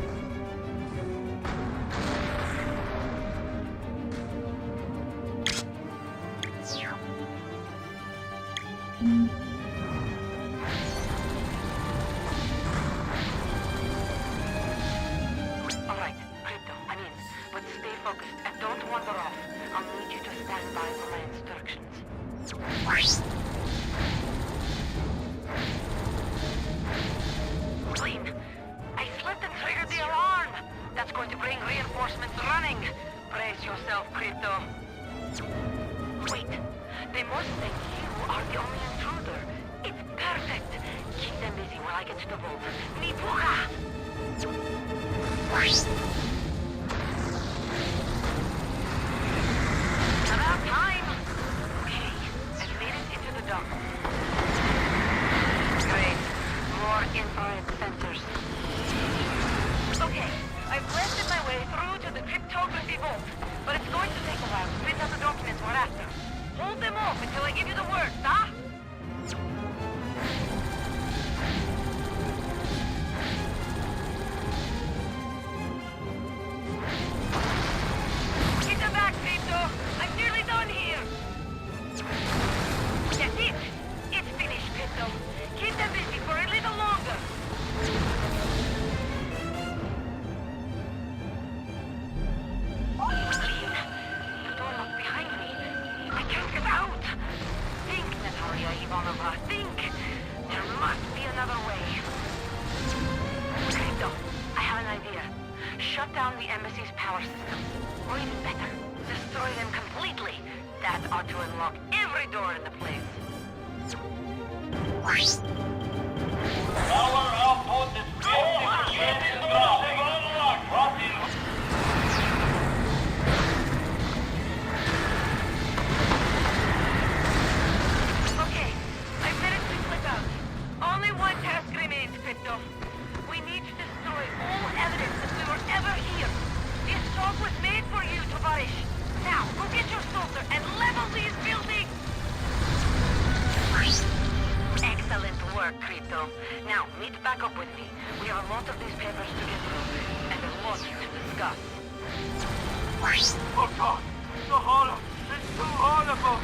Crypto, I'm in. But stay focused and don't wander off. I'll need you to stand by for my instructions. Clean. I slipped and triggered the alarm. That's going to bring reinforcements running. Brace yourself, Crypto. Wait. They must think you are the only intruder. It's perfect. Keep them busy while I get to the vault. Mi puja! About time! Okay, I've made it into the dock. Great. More infrared sensors. Okay, I've blasted my way through to the cryptography vault, but it's going to take a while to print out the documents we're after. Hold them off until I give you the word, huh? Get them back, Crypto! I'm nearly done here! That's it! It's finished, Crypto. Keep them busy for a little longer. Clean. The door locked behind me. I can't get out. Think, Natalia Ivanovna, think. There must be another way. Crypto, I have an idea. Shut down the embassy's power system. Or even better, destroy them completely. That ought to unlock every door in the place. Power output is 50% unlocked. Okay, I've managed to slip out. Only one task remains, Crypto. We need to destroy all evidence that we were ever here. The assault was made for you, Tovarish. Now, go get your saucer and level these buildings! Excellent work, Crypto. Now, meet back up with me. We have a lot of these papers to get through, and a lot to discuss. Oh God! The horror! It's too horrible!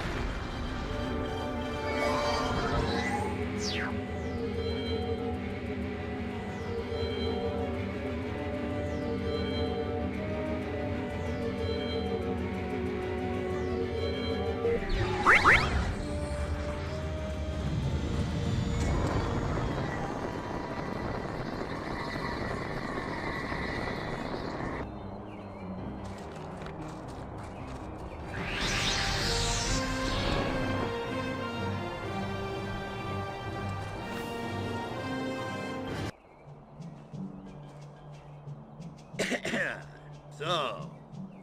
So,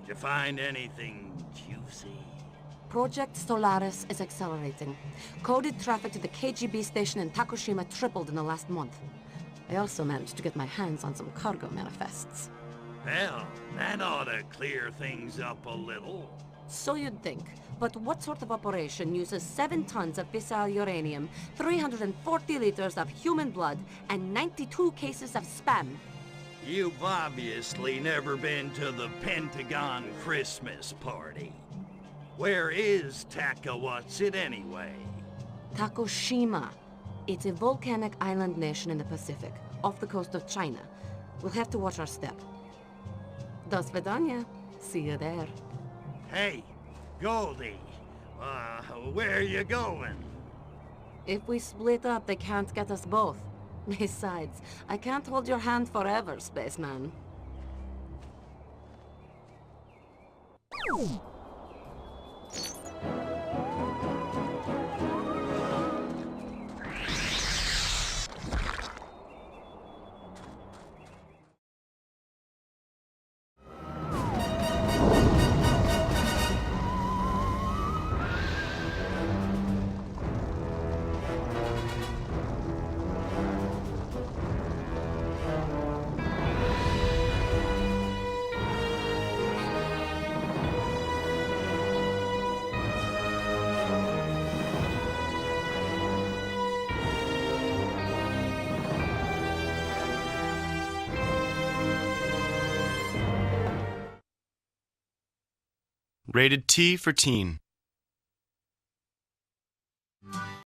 did you find anything juicy? Project Solaris is accelerating. Coded traffic to the KGB station in Takushima tripled in the last month. I also managed to get my hands on some cargo manifests. Well, that ought to clear things up a little. So you'd think. But what sort of operation uses 7 tons of fissile uranium, 340 liters of human blood, and 92 cases of spam? You've obviously never been to the Pentagon Christmas party. Where is Takawatsit anyway? Takushima. It's a volcanic island nation in the Pacific, off the coast of China. We'll have to watch our step. Do svidaniya. See you there. Hey, Goldie. Where are you going? If we split up, they can't get us both. Besides, I can't hold your hand forever, spaceman. Rated T for teen.